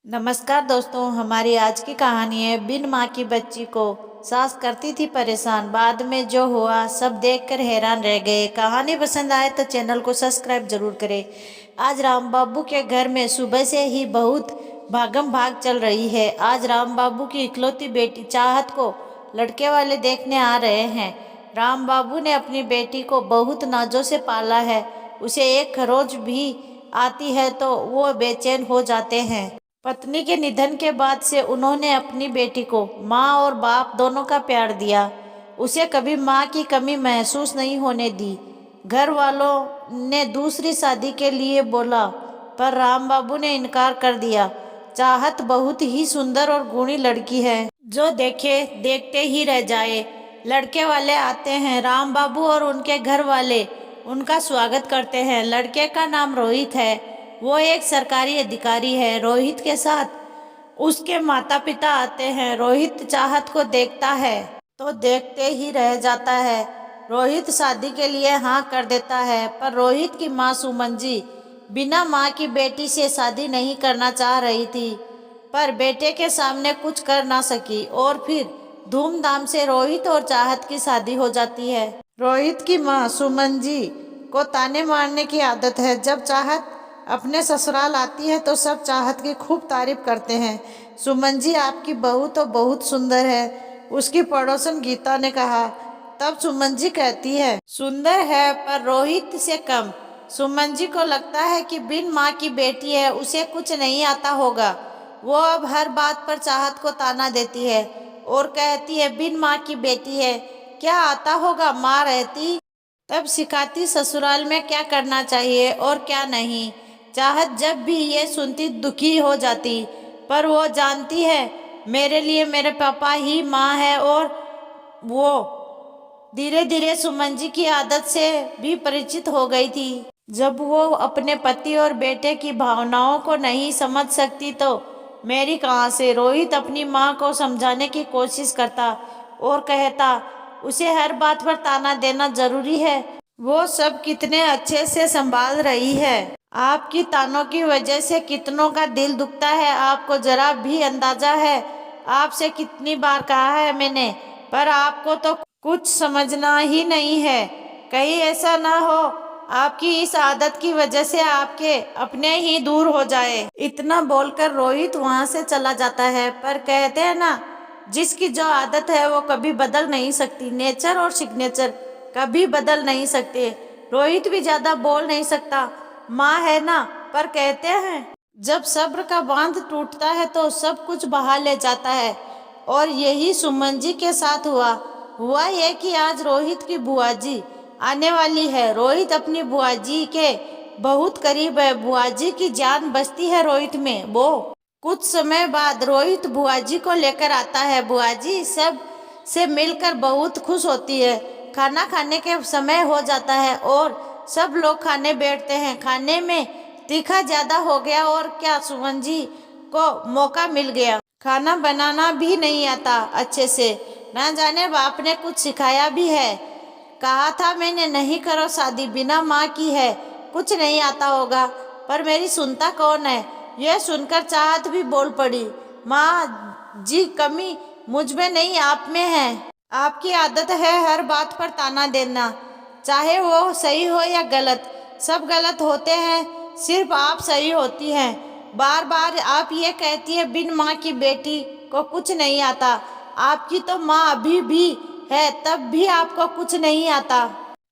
नमस्कार दोस्तों, हमारी आज की कहानी है बिन माँ की बच्ची को सास करती थी परेशान। बाद में जो हुआ सब देखकर हैरान रह गए। कहानी पसंद आए तो चैनल को सब्सक्राइब जरूर करें। आज राम बाबू के घर में सुबह से ही बहुत भागम भाग चल रही है। आज राम बाबू की इकलौती बेटी चाहत को लड़के वाले देखने आ रहे हैं। राम बाबू ने अपनी बेटी को बहुत नाजों से पाला है। उसे एक खरोच भी आती है तो वो बेचैन हो जाते हैं। पत्नी के निधन के बाद से उन्होंने अपनी बेटी को माँ और बाप दोनों का प्यार दिया। उसे कभी माँ की कमी महसूस नहीं होने दी। घर वालों ने दूसरी शादी के लिए बोला पर राम बाबू ने इनकार कर दिया। चाहत बहुत ही सुंदर और गुणी लड़की है जो देखे देखते ही रह जाए। लड़के वाले आते हैं। राम बाबू और उनके घर वाले उनका स्वागत करते हैं। लड़के का नाम रोहित है। वो एक सरकारी अधिकारी है। रोहित के साथ उसके माता पिता आते हैं। रोहित चाहत को देखता है तो देखते ही रह जाता है। रोहित शादी के लिए हाँ कर देता है पर रोहित की माँ सुमन जी बिना माँ की बेटी से शादी नहीं करना चाह रही थी, पर बेटे के सामने कुछ कर ना सकी और फिर धूमधाम से रोहित और चाहत की शादी हो जाती है। रोहित की माँ सुमन जी को ताने मारने की आदत है। जब चाहत अपने ससुराल आती है तो सब चाहत की खूब तारीफ करते हैं। सुमन जी, आपकी बहू तो बहुत सुंदर है, उसकी पड़ोसन गीता ने कहा। तब सुमन जी कहती है, सुंदर है पर रोहित से कम। सुमन जी को लगता है कि बिन माँ की बेटी है, उसे कुछ नहीं आता होगा। वो अब हर बात पर चाहत को ताना देती है और कहती है, बिन माँ की बेटी है, क्या आता होगा, माँ रहती तब सिखाती ससुराल में क्या करना चाहिए और क्या नहीं। चाहत जब भी ये सुनती दुखी हो जाती, पर वो जानती है मेरे लिए मेरे पापा ही माँ है। और वो धीरे धीरे सुमन जी की आदत से भी परिचित हो गई थी। जब वो अपने पति और बेटे की भावनाओं को नहीं समझ सकती तो मेरी कहाँ से। रोहित अपनी माँ को समझाने की कोशिश करता और कहता, उसे हर बात पर ताना देना जरूरी है, वो सब कितने अच्छे से संभाल रही है। आपकी तानों की वजह से कितनों का दिल दुखता है, आपको जरा भी अंदाजा है। आपसे कितनी बार कहा है मैंने, पर आपको तो कुछ समझना ही नहीं है। कहीं ऐसा ना हो आपकी इस आदत की वजह से आपके अपने ही दूर हो जाए। इतना बोलकर रोहित वहां से चला जाता है। पर कहते हैं ना, जिसकी जो आदत है वो कभी बदल नहीं सकती। नेचर और सिग्नेचर कभी बदल नहीं सकते। रोहित भी ज्यादा बोल नहीं सकता, माँ है ना। पर कहते हैं जब सब्र का बांध टूटता है तो सब कुछ बहा ले जाता है। और यही सुमन जी के साथ हुआ ये कि आज रोहित की बुआ जी आने वाली है। रोहित अपनी बुआ जी के बहुत करीब है। बुआ जी की जान बसती है रोहित में। वो कुछ समय बाद रोहित बुआ जी को लेकर आता है। बुआ जी सब से मिलकर बहुत खुश होती है। खाना खाने के समय हो जाता है और सब लोग खाने बैठते हैं। खाने में तीखा ज्यादा हो गया और क्या सुमन जी को मौका मिल गया। खाना बनाना भी नहीं आता अच्छे से, ना जाने बाप ने कुछ सिखाया भी है। कहा था मैंने, नहीं करो शादी, बिना माँ की है, कुछ नहीं आता होगा। पर मेरी सुनता कौन है। यह सुनकर चाहत भी बोल पड़ी, माँ जी कमी मुझ में नहीं आप में है। आपकी आदत है हर बात पर ताना देना, चाहे वो सही हो या गलत। सब गलत होते हैं, सिर्फ आप सही होती हैं। बार बार आप ये कहती है बिन माँ की बेटी को कुछ नहीं आता। आपकी तो माँ अभी भी है, तब भी आपको कुछ नहीं आता।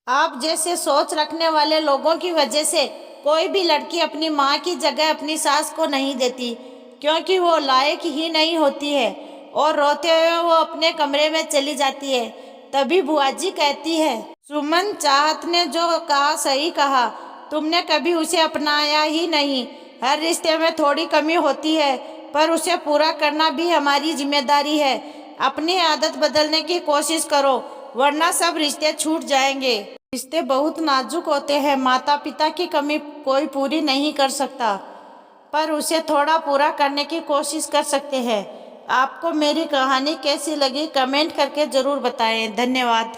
आप जैसे सोच रखने वाले लोगों की वजह से कोई भी लड़की अपनी माँ की जगह अपनी सास को नहीं देती, क्योंकि वो लायक ही नहीं होती है। और रोते हुए वो अपने कमरे में चली जाती है। तभी बुआ जी कहती है, सुमन, चाहत ने जो कहा सही कहा, तुमने कभी उसे अपनाया ही नहीं। हर रिश्ते में थोड़ी कमी होती है, पर उसे पूरा करना भी हमारी जिम्मेदारी है। अपनी आदत बदलने की कोशिश करो, वरना सब रिश्ते छूट जाएंगे। रिश्ते बहुत नाजुक होते हैं। माता पिता की कमी कोई पूरी नहीं कर सकता, पर उसे थोड़ा पूरा करने की कोशिश कर सकते हैं। आपको मेरी कहानी कैसी लगी कमेंट करके ज़रूर बताएं। धन्यवाद।